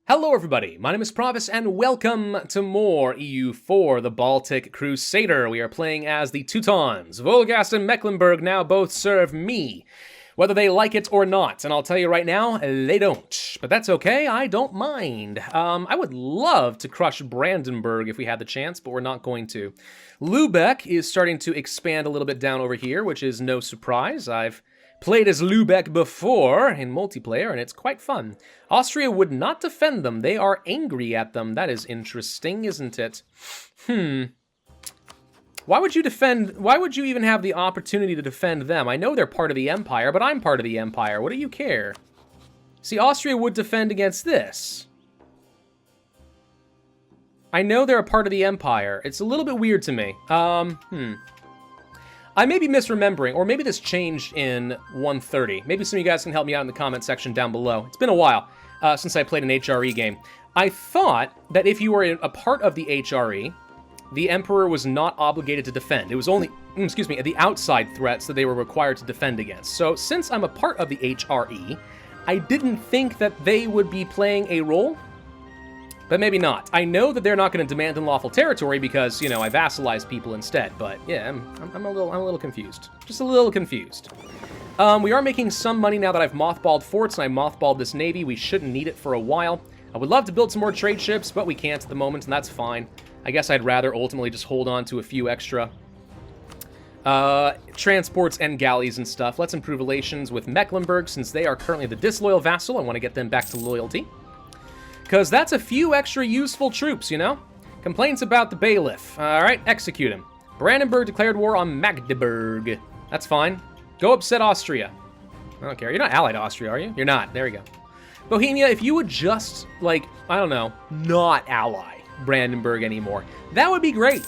Hello everybody, my name is Pravus and welcome to more EU4, the Baltic Crusader. We are playing as the Teutons. Volgast and Mecklenburg now both serve me, whether they like it or not. And I'll tell you right now, they don't. But that's okay, I don't mind. I would love to crush Brandenburg if we had the chance, but we're not going to. Lübeck is starting to expand a little bit down over here, which is no surprise. I've played as Lübeck before in multiplayer, and it's quite fun. Austria would not defend them. They are angry at them. That is interesting, isn't it? Why would you defend... Why would you even have the opportunity to defend them? I know they're part of the Empire, but I'm part of the Empire. What do you care? See, Austria would defend against this. I know they're a part of the Empire. It's a little bit weird to me. I may be misremembering, or maybe this changed in 130. Maybe some of you guys can help me out in the comment section down below. It's been a while since I played an HRE game. I thought that if you were a part of the HRE, the Emperor was not obligated to defend. It was only, the outside threats that they were required to defend against. So since I'm a part of the HRE, I didn't think that they would be playing a role. But maybe not. I know that they're not going to demand unlawful territory because, you know, I vassalize people instead. But yeah, I'm a little confused. Just a little confused. We are making some money now that I've mothballed forts and I mothballed this navy. We shouldn't need it for a while. I would love to build some more trade ships, but we can't at the moment, and that's fine. I guess I'd rather ultimately just hold on to a few extra transports and galleys and stuff. Let's improve relations with Mecklenburg since they are currently the disloyal vassal. I want to get them back to loyalty. Because that's a few extra useful troops, you know? Complaints about the bailiff. Alright, execute him. Brandenburg declared war on Magdeburg. That's fine. Go upset Austria. I don't care. You're not allied to Austria, are you? You're not. There we go. Bohemia, if you would just, like, I don't know, not ally Brandenburg anymore, that would be great.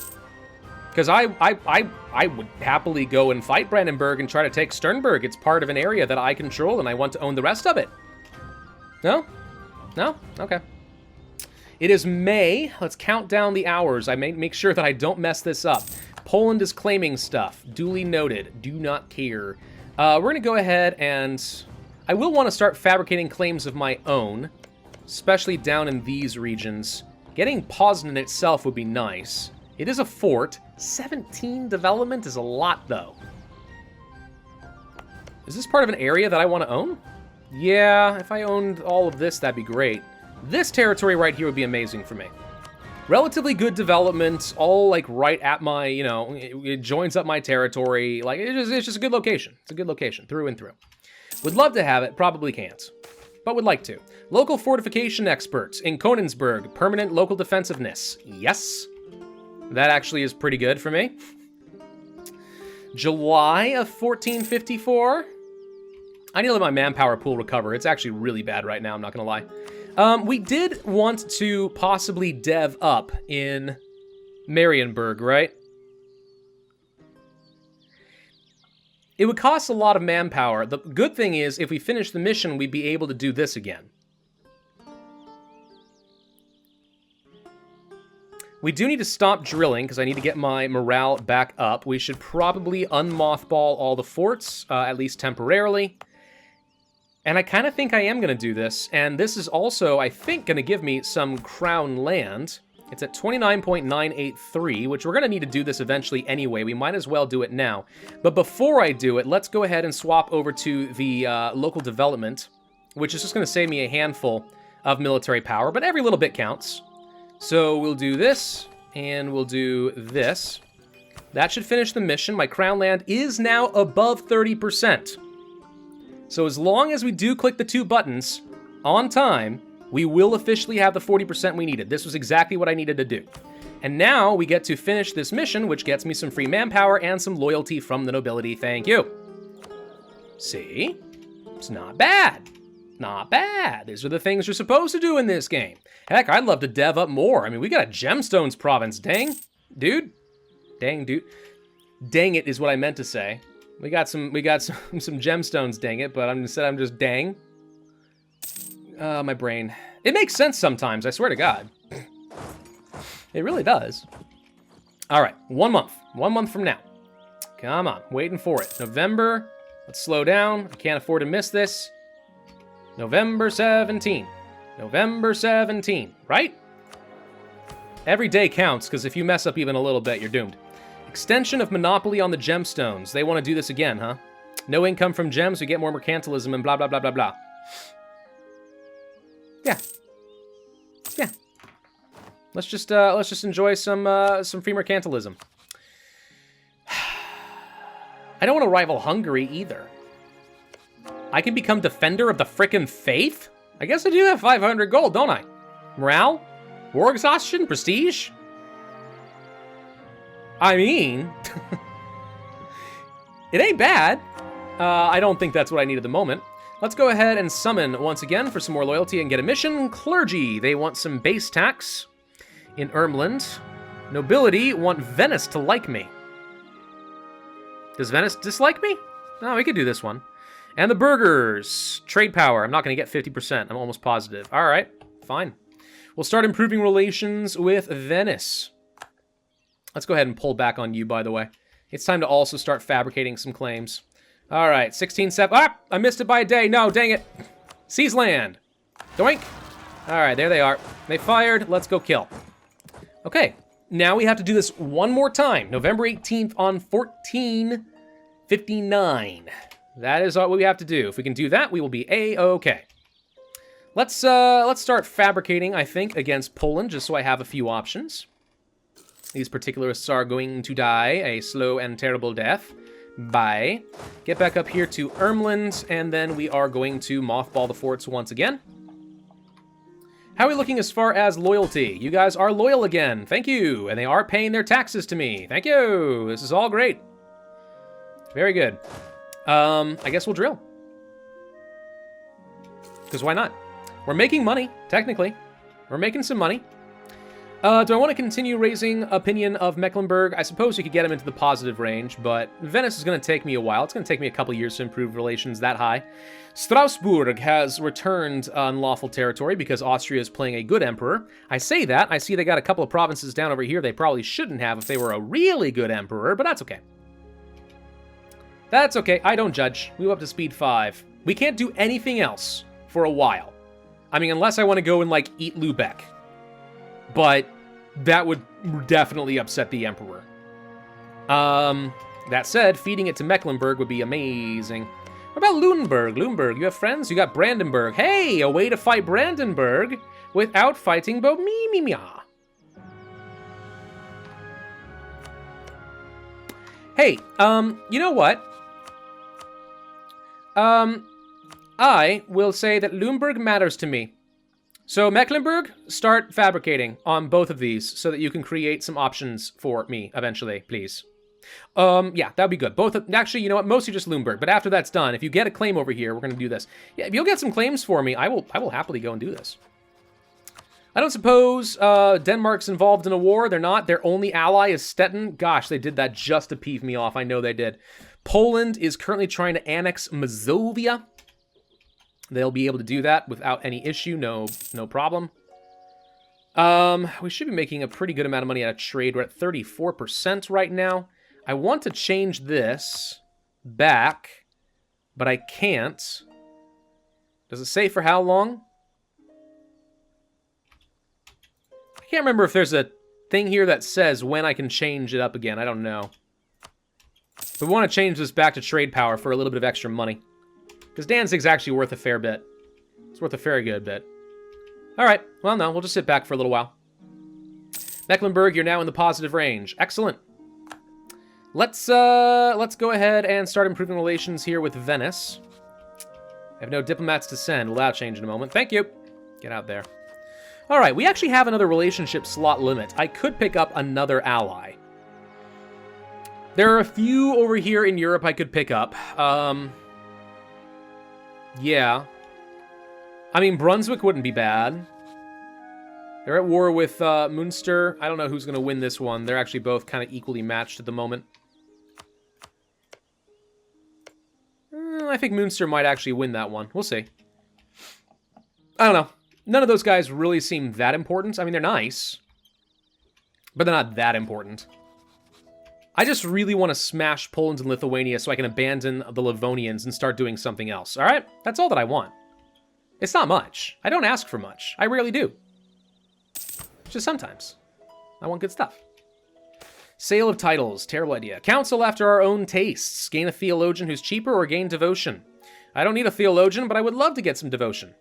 Because I would happily go and fight Brandenburg and try to take Sternberg. It's part of an area that I control and I want to own the rest of it. No? No? Okay. It is May. Let's count down the hours. I may make sure that I don't mess this up. Poland is claiming stuff. Duly noted. Do not care. We're going to go ahead and... I will want to start fabricating claims of my own, especially down in these regions. Getting Poznan itself would be nice. It is a fort. 17 development is a lot, though. Is this part of an area that I want to own? Yeah, if I owned all of this, that'd be great. This territory right here would be amazing for me. Relatively good development, all like right at my, you know, it joins up my territory. Like, it's just a good location. It's a good location, through and through. Would love to have it, probably can't. But would like to. Local fortification experts in Königsberg, permanent local defensiveness. Yes. That actually is pretty good for me. July of 1454. I need to let my manpower pool recover. It's actually really bad right now, I'm not going to lie. We did want to possibly dev up in Marienburg, right? It would cost a lot of manpower. The good thing is, if we finish the mission, we'd be able to do this again. We do need to stop drilling, because I need to get my morale back up. We should probably unmothball all the forts, at least temporarily. And I kind of think I am going to do this, and this is also, I think, going to give me some crown land. It's at 29.983, which we're going to need to do this eventually anyway. We might as well do it now. But before I do it, let's go ahead and swap over to the local development, which is just going to save me a handful of military power, but every little bit counts. So we'll do this, and we'll do this. That should finish the mission. My crown land is now above 30%. So as long as we do click the two buttons on time, we will officially have the 40% we needed. This was exactly what I needed to do. And now we get to finish this mission, which gets me some free manpower and some loyalty from the nobility. Thank you. See? It's not bad. Not bad. These are the things you're supposed to do in this game. Heck, I'd love to dev up more. I mean, we got a gemstones province. Dang, dude. Dang, dude. Dang it is what I meant to say. We got some gemstones, dang it, but I'm just dang. My brain. It makes sense sometimes, I swear to God. It really does. All right, 1 month. 1 month from now. Come on, waiting for it. November. Let's slow down. I can't afford to miss this. November 17. November 17, right? Every day counts, because if you mess up even a little bit, you're doomed. Extension of monopoly on the gemstones. They want to do this again, huh? No income from gems, we get more mercantilism and blah, blah, blah, blah, blah. Yeah. Yeah. Let's just enjoy some free mercantilism. I don't want to rival Hungary either. I can become defender of the frickin' faith? I guess I do have 500 gold, don't I? Morale? War exhaustion? Prestige? I mean, it ain't bad. I don't think that's what I need at the moment. Let's go ahead and summon once again for some more loyalty and get a mission. Clergy, they want some base tax in Ermland. Nobility want Venice to like me. Does Venice dislike me? No, we could do this one. And the burghers, trade power. I'm not going to get 50%. I'm almost positive. All right, fine. We'll start improving relations with Venice. Let's go ahead and pull back on you, by the way. It's time to also start fabricating some claims. All right, 16-7. Ah, I missed it by a day. No, dang it. Seize land. Doink. All right, there they are. They fired. Let's go kill. Okay, now we have to do this one more time. November 18th on 1459. That is what we have to do. If we can do that, we will be A-okay. Let's start fabricating, I think, against Poland, just so I have a few options. These particularists are going to die a slow and terrible death. Bye. Get back up here to Ermland, and then we are going to mothball the forts once again. How are we looking as far as loyalty? You guys are loyal again. Thank you. And they are paying their taxes to me. Thank you. This is all great. Very good. I guess we'll drill. Because why not? We're making money, technically. We're making some money. Do I want to continue raising opinion of Mecklenburg? I suppose you could get him into the positive range, but Venice is going to take me a while. It's going to take me a couple years to improve relations that high. Strasbourg has returned unlawful territory because Austria is playing a good emperor. I say that. I see they got a couple of provinces down over here they probably shouldn't have if they were a really good emperor, but that's okay. That's okay. I don't judge. We go up to speed 5. We can't do anything else for a while. I mean, unless I want to go and, like, eat Lübeck. But that would definitely upset the Emperor. That said, feeding it to Mecklenburg would be amazing. What about Lüneburg? Lüneburg, you have friends? You got Brandenburg. Hey, a way to fight Brandenburg without fighting Bohemia. Hey, you know what? I will say that Lüneburg matters to me. So Mecklenburg, start fabricating on both of these so that you can create some options for me eventually, please. Yeah, that'd be good. Actually, you know what? Mostly just Lüneburg. But after that's done, if you get a claim over here, we're going to do this. Yeah, if you'll get some claims for me, I will happily go and do this. I don't suppose Denmark's involved in a war. They're not. Their only ally is Stettin. Gosh, they did that just to peeve me off. I know they did. Poland is currently trying to annex Mazovia. They'll be able to do that without any issue, no problem. We should be making a pretty good amount of money out of trade. We're at 34% right now. I want to change this back, but I can't. Does it say for how long? I can't remember if there's a thing here that says when I can change it up again. I don't know. But we want to change this back to trade power for a little bit of extra money. Because Danzig's actually worth a fair bit. It's worth a very good bit. Alright, well no, we'll just sit back for a little while. Mecklenburg, you're now in the positive range. Excellent. Let's go ahead and start improving relations here with Venice. I have no diplomats to send. Will that change in a moment? Thank you. Get out there. Alright, we actually have another relationship slot limit. I could pick up another ally. There are a few over here in Europe I could pick up. Yeah. I mean, Brunswick wouldn't be bad. They're at war with Münster. I don't know who's going to win this one. They're actually both kind of equally matched at the moment. I think Münster might actually win that one. We'll see. I don't know. None of those guys really seem that important. I mean, they're nice. But they're not that important. I just really want to smash Poland and Lithuania so I can abandon the Livonians and start doing something else. All right? That's all that I want. It's not much. I don't ask for much. I rarely do. Just sometimes. I want good stuff. Sale of titles. Terrible idea. Counsel after our own tastes. Gain a theologian who's cheaper or gain devotion. I don't need a theologian, but I would love to get some devotion.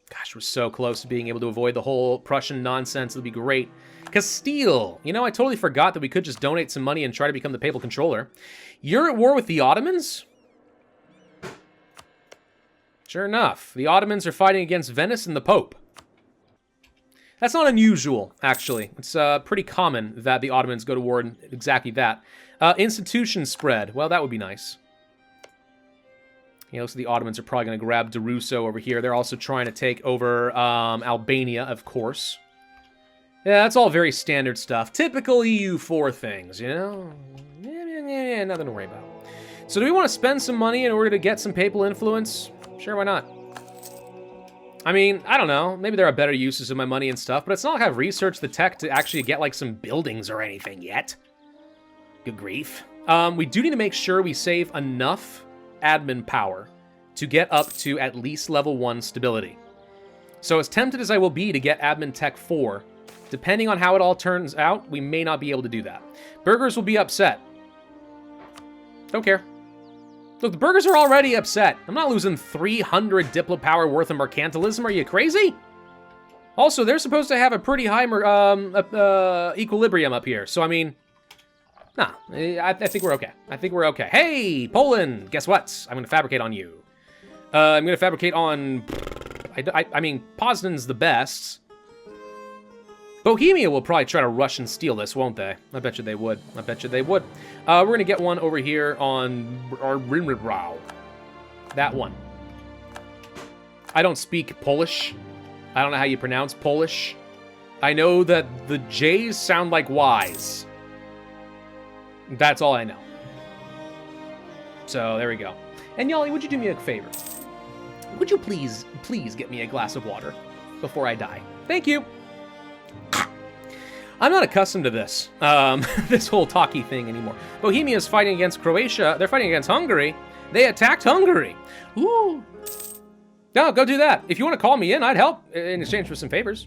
Gosh, we're so close to being able to avoid the whole Prussian nonsense. It'll be great. Castile. You know, I totally forgot that we could just donate some money and try to become the papal controller. You're at war with the Ottomans? Sure enough. The Ottomans are fighting against Venice and the Pope. That's not unusual, actually. It's pretty common that the Ottomans go to war in exactly that. Institution spread. Well, that would be nice. Looks like the Ottomans are probably going to grab Deruso over here. They're also trying to take over Albania, of course. Yeah, that's all very standard stuff. Typical EU4 things, you know? Yeah, nothing to worry about. So do we want to spend some money in order to get some papal influence? Sure, why not? I mean, I don't know. Maybe there are better uses of my money and stuff, but it's not like I've researched the tech to actually get, like, some buildings or anything yet. Good grief. We do need to make sure we save enough admin power to get up to at least level 1 stability. So as tempted as I will be to get admin tech 4, depending on how it all turns out, we may not be able to do that. Burghers will be upset. Don't care. Look, the burghers are already upset. I'm not losing 300 Diplo power worth of mercantilism. Are you crazy? Also, they're supposed to have a pretty high equilibrium up here. So, I mean, nah, I think we're okay. I think we're okay. Hey, Poland, guess what? I'm going to fabricate on you. I'm going to fabricate on... I mean, Poznan's the best. Bohemia will probably try to rush and steal this, won't they? I bet you they would. I bet you they would. We're going to get one over here on our Rimrau. That one. I don't speak Polish. I don't know how you pronounce Polish. I know that the J's sound like Y's. That's all I know. So, there we go. And Yali, would you do me a favor? Would you please get me a glass of water before I die? Thank you. I'm not accustomed to this, this whole talkie thing anymore. Bohemia is fighting against Croatia. They're fighting against Hungary. They attacked Hungary. Ooh. No, go do that. If you want to call me in, I'd help in exchange for some favors.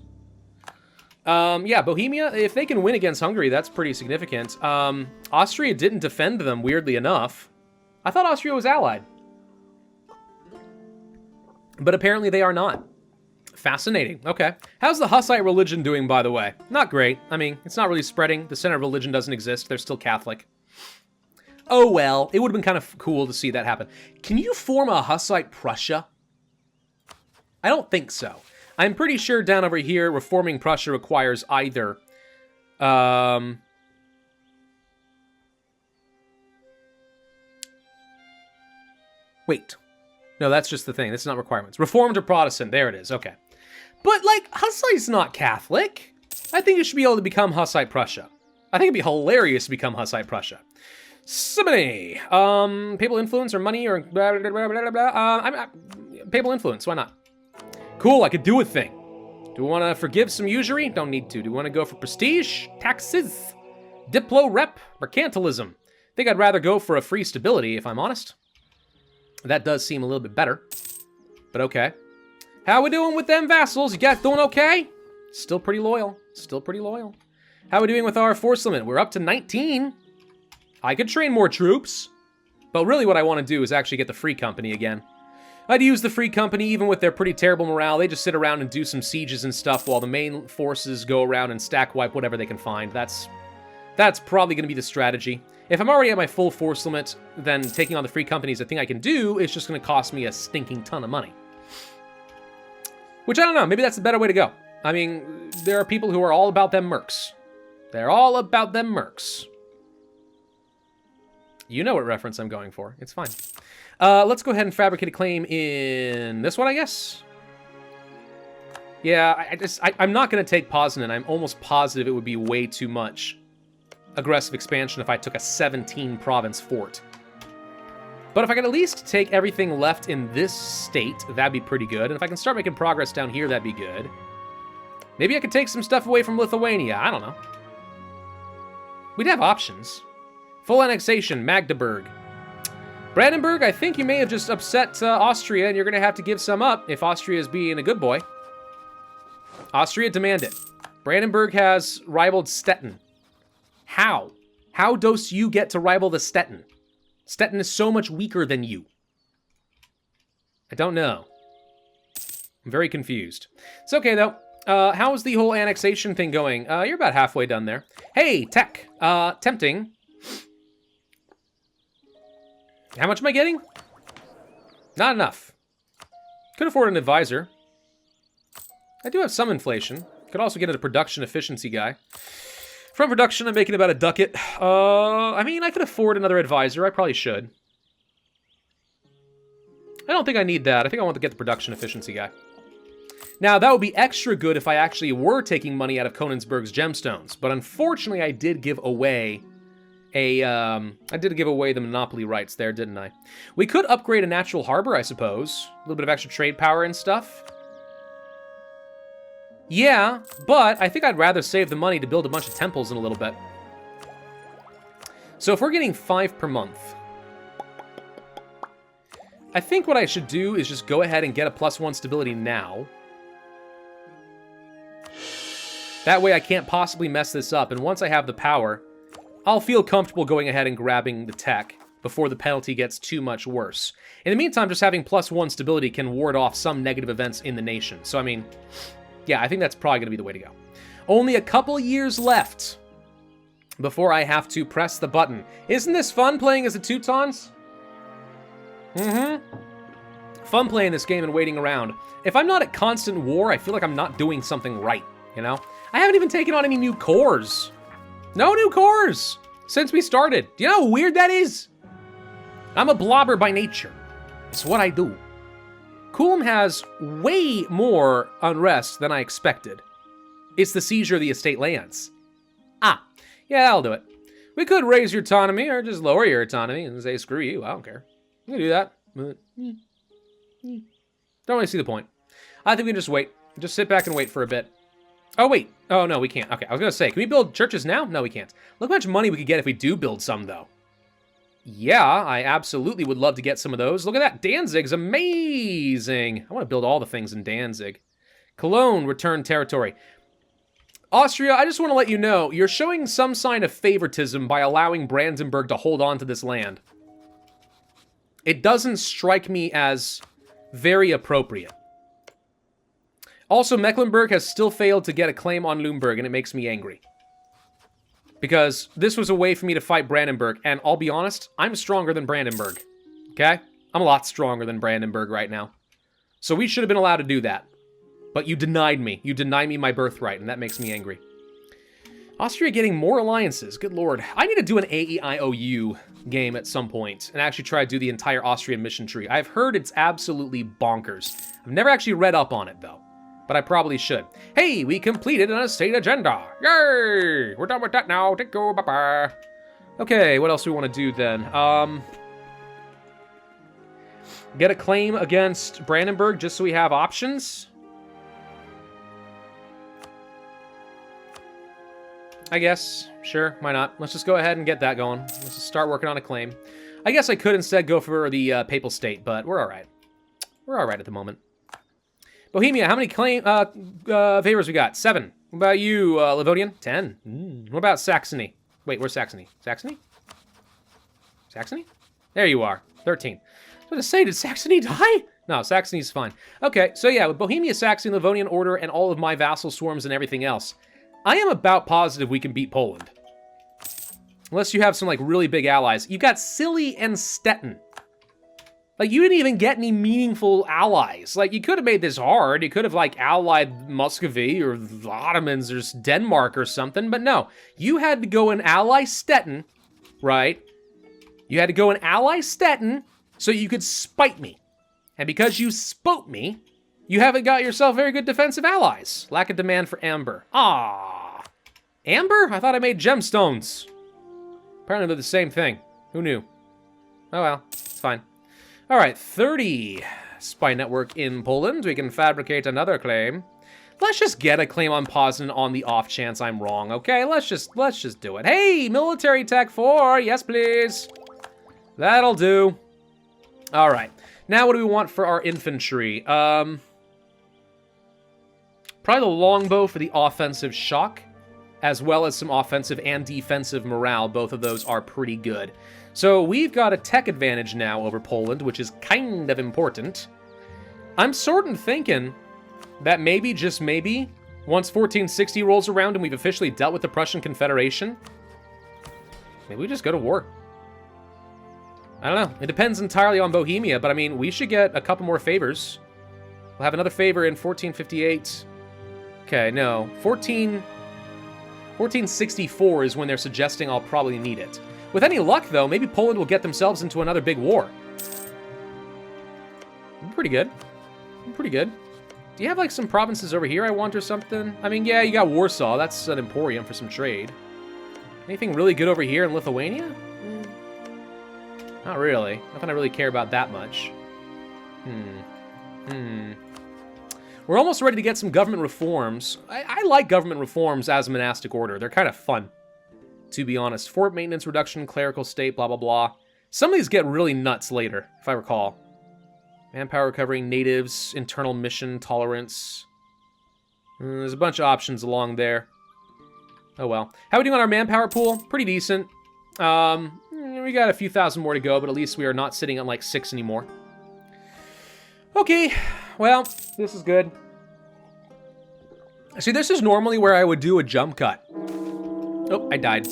Yeah, Bohemia, if they can win against Hungary, that's pretty significant. Austria didn't defend them, weirdly enough. I thought Austria was allied. But apparently they are not. Fascinating. Okay. How's the Hussite religion doing, by the way? Not great. I mean, it's not really spreading. The center of religion doesn't exist. They're still Catholic. Oh, well. It would have been kind of cool to see that happen. Can you form a Hussite Prussia? I don't think so. I'm pretty sure down over here, reforming Prussia requires either... Wait. No, that's just the thing. That's not requirements. Reformed or Protestant. There it is. Okay. But, like, Hussite's not Catholic. I think it should be able to become Hussite Prussia. I think it'd be hilarious to become Hussite Prussia. Simony. Papal influence or money or blah, blah, blah, blah, blah. Papal influence. Why not? Cool, I could do a thing. Do we want to forgive some usury? Don't need to. Do we want to go for prestige? Taxes? Diplo rep? Mercantilism? I think I'd rather go for a free stability, if I'm honest. That does seem a little bit better. But okay. How we doing with them vassals? You guys doing okay? Still pretty loyal. Still pretty loyal. How we doing with our force limit? We're up to 19. I could train more troops. But really what I want to do is actually get the Free Company again. I'd use the Free Company even with their pretty terrible morale. They just sit around and do some sieges and stuff while the main forces go around and stack wipe whatever they can find. That's probably going to be the strategy. If I'm already at my full force limit, then taking on the Free Company is a thing I can do. It's just going to cost me a stinking ton of money. Which, I don't know. Maybe that's the better way to go. I mean, there are people who are all about them mercs. They're all about them mercs. You know what reference I'm going for. It's fine. Let's go ahead and fabricate a claim in this one, I guess. Yeah, I'm not going to take Poznan. I'm almost positive it would be way too much aggressive expansion if I took a 17-province fort. But if I could at least take everything left in this state, that'd be pretty good. And if I can start making progress down here, that'd be good. Maybe I could take some stuff away from Lithuania. I don't know. We'd have options. Full annexation, Magdeburg. Brandenburg, I think you may have just upset Austria, and you're going to have to give some up if Austria is being a good boy. Austria, demand it. Brandenburg has rivaled Stettin. How? How does you get to rival the Stettin? Stettin is so much weaker than you. I don't know. I'm very confused. It's okay, though. How's the whole annexation thing going? You're about halfway done there. Hey, tech. Tempting. How much am I getting? Not enough. Could afford an advisor. I do have some inflation. Could also get a production efficiency guy. From production, I'm making about a ducat. I mean, I could afford another advisor. I probably should. I don't think I need that. I think I want to get the production efficiency guy. Now, that would be extra good if I actually were taking money out of Königsberg's gemstones. But unfortunately, I did give away the monopoly rights there, didn't I? We could upgrade a natural harbor, I suppose. A little bit of extra trade power and stuff. Yeah, but I think I'd rather save the money to build a bunch of temples in a little bit. So if we're getting 5 per month, I think what I should do is just go ahead and get a +1 stability now. That way I can't possibly mess this up, and once I have the power, I'll feel comfortable going ahead and grabbing the tech before the penalty gets too much worse. In the meantime, just having +1 stability can ward off some negative events in the nation. So, I mean, yeah, I think that's probably going to be the way to go. Only a couple years left before I have to press the button. Isn't this fun playing as the Teutons? Fun playing this game and waiting around. If I'm not at constant war, I feel like I'm not doing something right, you know? I haven't even taken on any new cores. No new cores since we started. Do you know how weird that is? I'm a blobber by nature. It's what I do. Kulm has way more unrest than I expected. It's the seizure of the estate lands. Ah, yeah, I'll do it. We could raise your autonomy or just lower your autonomy and say, screw you, I don't care. We can do that. But, don't really see the point. I think we can just wait. Just sit back and wait for a bit. Oh, wait. Oh, no, we can't. Okay, I was going to say, can we build churches now? No, we can't. Look how much money we could get if we do build some, though. Yeah, I absolutely would love to get some of those. Look at that. Danzig's amazing. I want to build all the things in Danzig. Cologne, return territory. Austria, I just want to let you know, you're showing some sign of favoritism by allowing Brandenburg to hold on to this land. It doesn't strike me as very appropriate. Also, Mecklenburg has still failed to get a claim on Lumberg, and it makes me angry. Because this was a way for me to fight Brandenburg, and I'll be honest, I'm stronger than Brandenburg. Okay? I'm a lot stronger than Brandenburg right now. So we should have been allowed to do that. But you denied me. You denied me my birthright, and that makes me angry. Austria getting more alliances. Good lord. I need to do an AEIOU game at some point and actually try to do the entire Austrian mission tree. I've heard it's absolutely bonkers. I've never actually read up on it, though. But I probably should. Hey, we completed an estate agenda. Yay! We're done with that now. Take go. Bye-bye. Okay, what else do we want to do then? Get a claim against Brandenburg just so we have options? I guess. Sure, why not? Let's just go ahead and get that going. Let's just start working on a claim. I guess I could instead go for the Papal State, but we're alright. We're alright at the moment. Bohemia, how many favors we got? 7. What about you, Livonian? 10. What about Saxony? Wait, where's Saxony? Saxony? Saxony? There you are. 13. I was going to say, did Saxony die? No, Saxony's fine. Okay, so yeah, with Bohemia, Saxony, Livonian Order, and all of my vassal swarms and everything else, I am about positive we can beat Poland. Unless you have some, like, really big allies. You've got Scilly and Stettin. Like, you didn't even get any meaningful allies. Like, you could have made this hard. You could have, like, allied Muscovy or the Ottomans or Denmark or something. But no, you had to go and ally Stettin, right? You had to go and ally Stettin so you could spite me. And because you spote me, you haven't got yourself very good defensive allies. Lack of demand for amber. Ah, amber? I thought I made gemstones. Apparently they're the same thing. Who knew? Oh well, it's fine. All right, 30 spy network in Poland. We can fabricate another claim. Let's just get a claim on Poznan on the off chance I'm wrong, okay? Let's just do it. Hey, military tech 4, yes please. That'll do. All right. Now what do we want for our infantry? Probably the longbow for the offensive shock, as well as some offensive and defensive morale. Both of those are pretty good. So we've got a tech advantage now over Poland, which is kind of important. I'm sort of thinking that maybe, just maybe, once 1460 rolls around and we've officially dealt with the Prussian Confederation, maybe we just go to war. I don't know. It depends entirely on Bohemia, but I mean, we should get a couple more favors. We'll have another favor in 1458. Okay, no. 1464 is when they're suggesting I'll probably need it. With any luck, though, maybe Poland will get themselves into another big war. Pretty good. Pretty good. Do you have, like, some provinces over here I want or something? I mean, yeah, you got Warsaw. That's an emporium for some trade. Anything really good over here in Lithuania? Not really. Nothing I really care about that much. We're almost ready to get some government reforms. I like government reforms as a monastic order. They're kind of fun, to be honest. Fort maintenance reduction, clerical state, blah, blah, blah. Some of these get really nuts later, if I recall. Manpower recovering, natives, internal mission, tolerance. There's a bunch of options along there. Oh well. How are we doing on our manpower pool? Pretty decent. We got a few thousand more to go, but at least we are not sitting at like 6 anymore. Okay, well, this is good. See, this is normally where I would do a jump cut. Oh, I died.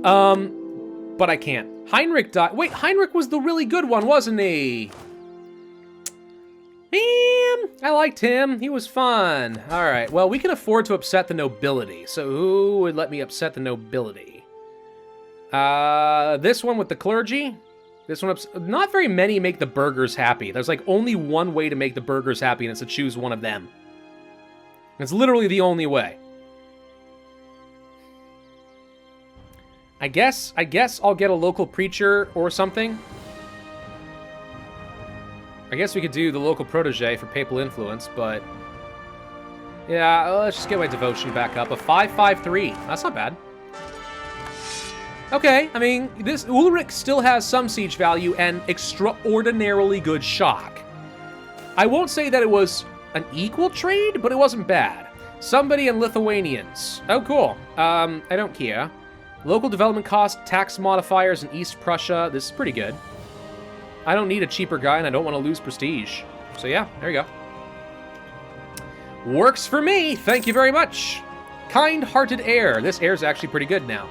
But I can't. Heinrich died. Wait, Heinrich was the really good one, wasn't he? Man, I liked him. He was fun. All right, well, we can afford to upset the nobility. So who would let me upset the nobility? This one with the clergy. This one, not very many make the burghers happy. There's like only one way to make the burghers happy, and it's to choose one of them. It's literally the only way. I guess I'll get a local preacher or something. I guess we could do the local protege for papal influence, but yeah, let's just get my devotion back up. A 553. That's not bad. Okay, I mean, this Ulrich still has some siege value and extraordinarily good shock. I won't say that it was an equal trade, but it wasn't bad. Somebody and Lithuanians. Oh, cool. I don't care. Local development cost, tax modifiers in East Prussia. This is pretty good. I don't need a cheaper guy, and I don't want to lose prestige. So yeah, there you go. Works for me. Thank you very much. Kind-hearted heir. This heir's actually pretty good now.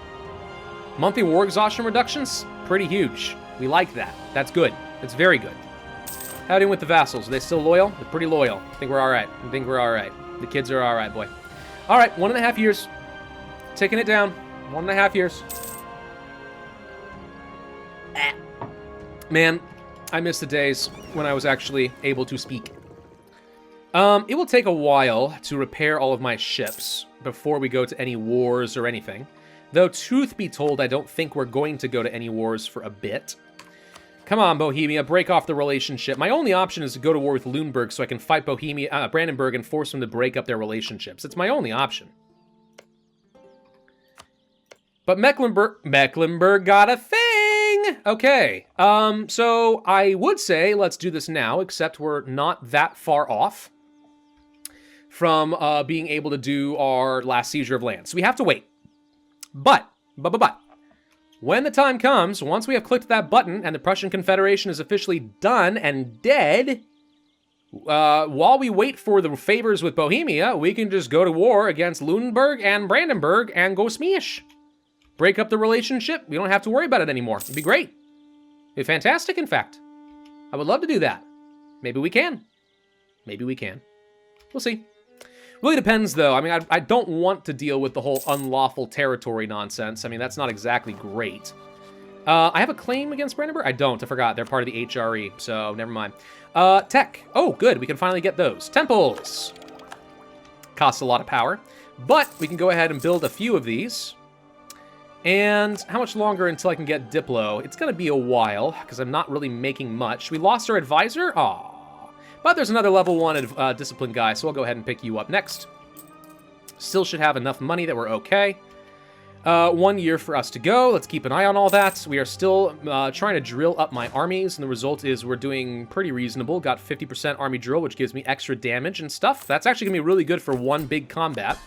Monthly war exhaustion reductions, pretty huge. We like that. That's good. It's very good. How are you doing with the vassals? Are they still loyal? They're pretty loyal. I think we're all right. I think we're all right. The kids are all right, boy. All right, 1.5 years. Taking it down. 1.5 years. Man, I miss the days when I was actually able to speak. It will take a while to repair all of my ships before we go to any wars or anything. Though, truth be told, I don't think we're going to go to any wars for a bit. Come on, Bohemia, break off the relationship. My only option is to go to war with Lüneburg so I can fight Brandenburg and force them to break up their relationships. It's my only option. But Mecklenburg got a thing! Okay, so I would say let's do this now, except we're not that far off from being able to do our last seizure of land. So we have to wait. But, when the time comes, once we have clicked that button and the Prussian Confederation is officially done and dead, while we wait for the favors with Bohemia, we can just go to war against Lüneburg and Brandenburg and go smash. Break up the relationship. We don't have to worry about it anymore. It'd be great. It'd be fantastic, in fact. I would love to do that. Maybe we can. Maybe we can. We'll see. Really depends, though. I mean, I don't want to deal with the whole unlawful territory nonsense. I mean, that's not exactly great. I have a claim against Brandenburg? I don't. I forgot. They're part of the HRE, so never mind. Tech. Oh, good. We can finally get those. Temples. Costs a lot of power. But we can go ahead and build a few of these. And how much longer until I can get Diplo? It's going to be a while, because I'm not really making much. We lost our advisor? Aw. But there's another level 1 discipline guy, so I'll go ahead and pick you up next. Still should have enough money that we're okay. 1 year for us to go. Let's keep an eye on all that. We are still trying to drill up my armies, and the result is we're doing pretty reasonable. Got 50% army drill, which gives me extra damage and stuff. That's actually going to be really good for one big combat.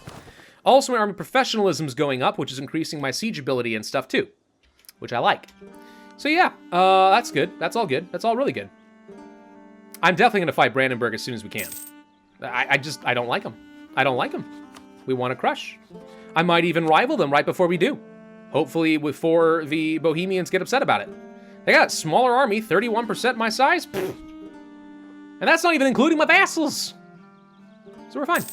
Also, my army professionalism is going up, which is increasing my siege ability and stuff too, which I like. So yeah, that's good. That's all good. That's all really good. I'm definitely going to fight Brandenburg as soon as we can. I don't like them. I don't like them. We want to crush. I might even rival them right before we do. Hopefully before the Bohemians get upset about it. They got a smaller army, 31% my size. Pfft. And that's not even including my vassals. So we're fine.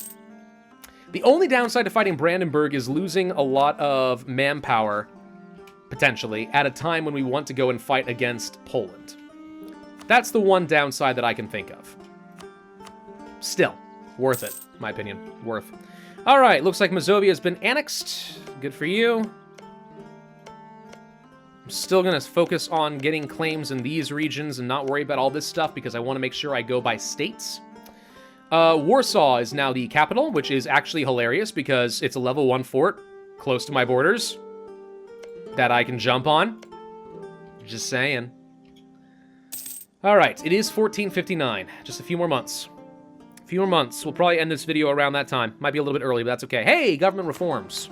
The only downside to fighting Brandenburg is losing a lot of manpower, potentially, at a time when we want to go and fight against Poland. That's the one downside that I can think of. Still, worth it, in my opinion. Worth. All right, looks like Mazovia has been annexed. Good for you. I'm still going to focus on getting claims in these regions and not worry about all this stuff because I want to make sure I go by states. Warsaw is now the capital, which is actually hilarious because it's a level 1 fort close to my borders that I can jump on. Just saying. All right, it is 1459. Just a few more months. A few more months. We'll probably end this video around that time. Might be a little bit early, but that's okay. Hey, government reforms.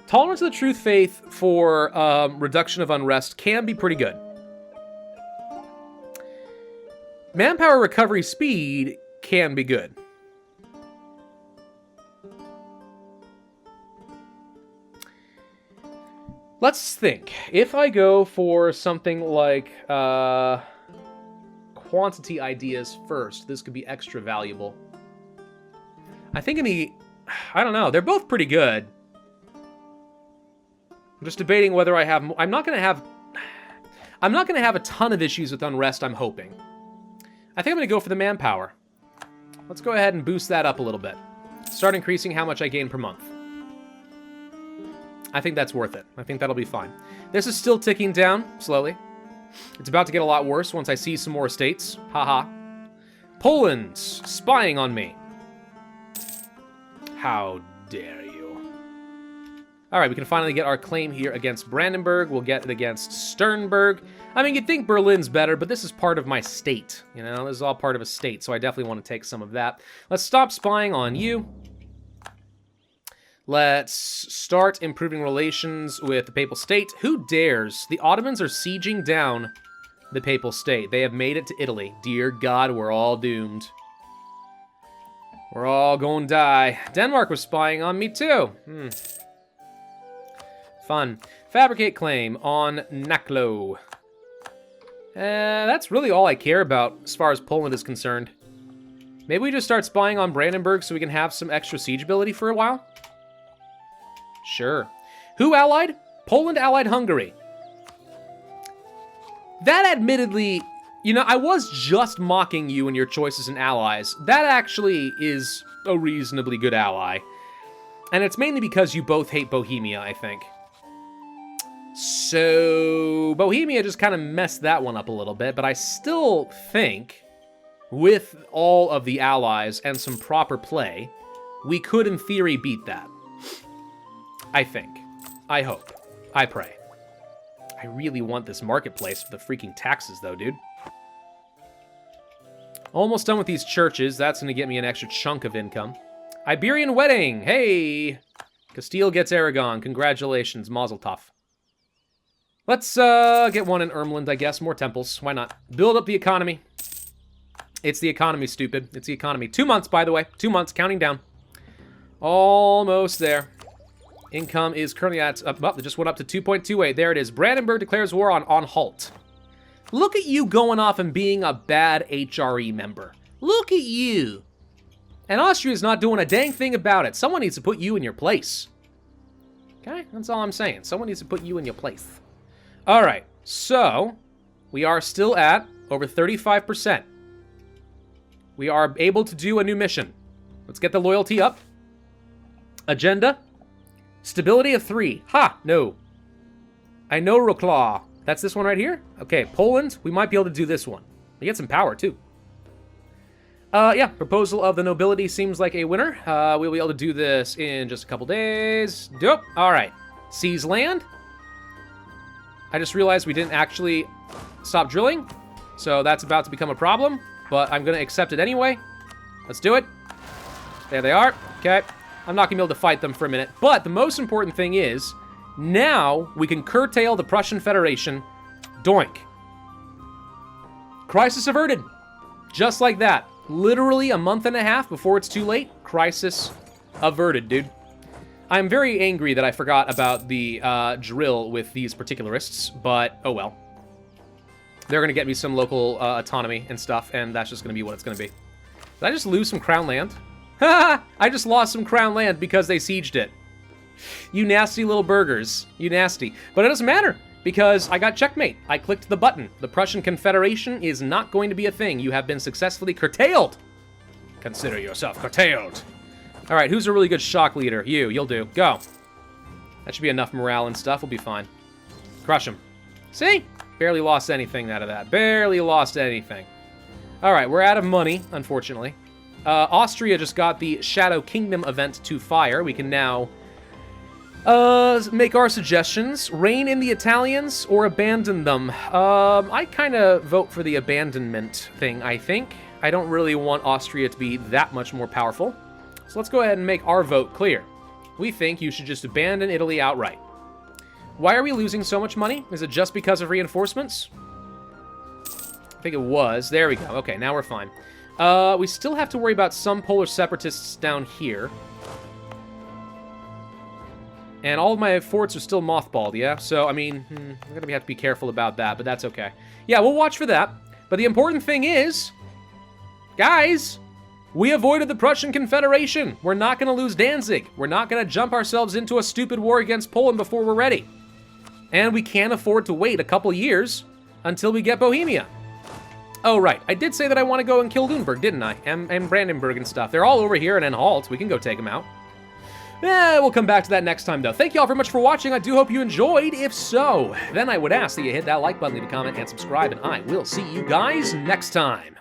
Tolerance of the truth faith for reduction of unrest can be pretty good. Manpower recovery speed can be good. Let's think. If I go for something like quantity ideas first, this could be extra valuable. I think I don't know. They're both pretty good. I'm just debating whether I have... I'm not going to have a ton of issues with unrest, I'm hoping. I think I'm going to go for the manpower. Let's go ahead and boost that up a little bit. Start increasing how much I gain per month. I think that's worth it. I think that'll be fine. This is still ticking down, slowly. It's about to get a lot worse once I see some more estates. Haha. Poland's spying on me. How dare you. Alright, we can finally get our claim here against Brandenburg. We'll get it against Sternberg. I mean, you'd think Berlin's better, but this is part of my state. You know, this is all part of a state, so I definitely want to take some of that. Let's stop spying on you. Let's start improving relations with the Papal State. Who dares? The Ottomans are sieging down the Papal State. They have made it to Italy. Dear God, we're all doomed. We're all going to die. Denmark was spying on me, too. Fun. Fabricate claim on Naklo. That's really all I care about as far as Poland is concerned. Maybe we just start spying on Brandenburg so we can have some extra siege ability for a while? Sure. Who allied? Poland allied Hungary. That admittedly, you know, I was just mocking you and your choices in allies. That actually is a reasonably good ally. And it's mainly because you both hate Bohemia, I think. So, Bohemia just kind of messed that one up a little bit, but I still think, with all of the allies and some proper play, we could, in theory, beat that. I think. I hope. I pray. I really want this marketplace for the freaking taxes, though, dude. Almost done with these churches. That's going to get me an extra chunk of income. Iberian wedding! Hey! Castile gets Aragon. Congratulations, Mazel Tov. Let's get one in Ermland, I guess. More temples. Why not? Build up the economy. It's the economy, stupid. It's the economy. 2 months, by the way. 2 months, counting down. Almost there. Income is currently at... well, it just went up to 2.28. There it is. Brandenburg declares war on Anhalt. Look at you going off and being a bad HRE member. Look at you. And Austria's not doing a dang thing about it. Someone needs to put you in your place. Okay? That's all I'm saying. Someone needs to put you in your place. All right, so we are still at over 35%. We are able to do a new mission. Let's get the loyalty up. Agenda. Stability of 3. Ha, no. I know Roclaw. That's this one right here? Okay, Poland, we might be able to do this one. We get some power, too. Yeah, proposal of the nobility seems like a winner. We'll be able to do this in just a couple days. Dope. All right. Seize land. I just realized we didn't actually stop drilling, so that's about to become a problem, but I'm going to accept it anyway. Let's do it. There they are. Okay. I'm not going to be able to fight them for a minute, but the most important thing is now we can curtail the Prussian Federation. Doink. Crisis averted. Just like that. Literally a month and a half before it's too late. Crisis averted, dude. I'm very angry that I forgot about the drill with these particularists, but oh well. They're going to get me some local autonomy and stuff, and that's just going to be what it's going to be. Did I just lose some crown land? Ha! I just lost some crown land because they sieged it. You nasty little burgers. You nasty. But it doesn't matter, because I got checkmate. I clicked the button. The Prussian Confederation is not going to be a thing. You have been successfully curtailed. Consider yourself curtailed. All right, who's a really good shock leader? You'll do. Go. That should be enough morale and stuff. We'll be fine. Crush him. See? Barely lost anything out of that. Barely lost anything. All right, we're out of money, unfortunately. Austria just got the Shadow Kingdom event to fire. We can now make our suggestions. Reign in the Italians or abandon them. I kind of vote for the abandonment thing, I think. I don't really want Austria to be that much more powerful. So let's go ahead and make our vote clear. We think you should just abandon Italy outright. Why are we losing so much money? Is it just because of reinforcements? I think it was. There we go. Okay, now we're fine. We still have to worry about some Polish separatists down here. And all of my forts are still mothballed, yeah? So, I mean, I'm going to have to be careful about that, but that's okay. Yeah, we'll watch for that. But the important thing is, guys, we avoided the Prussian Confederation. We're not going to lose Danzig. We're not going to jump ourselves into a stupid war against Poland before we're ready. And we can't afford to wait a couple years until we get Bohemia. Oh, right. I did say that I want to go and kill Lüneburg, didn't I? And Brandenburg and stuff. They're all over here and in Halt. We can go take them out. We'll come back to that next time, though. Thank you all very much for watching. I do hope you enjoyed. If so, then I would ask that you hit that like button, leave a comment, and subscribe, and I will see you guys next time.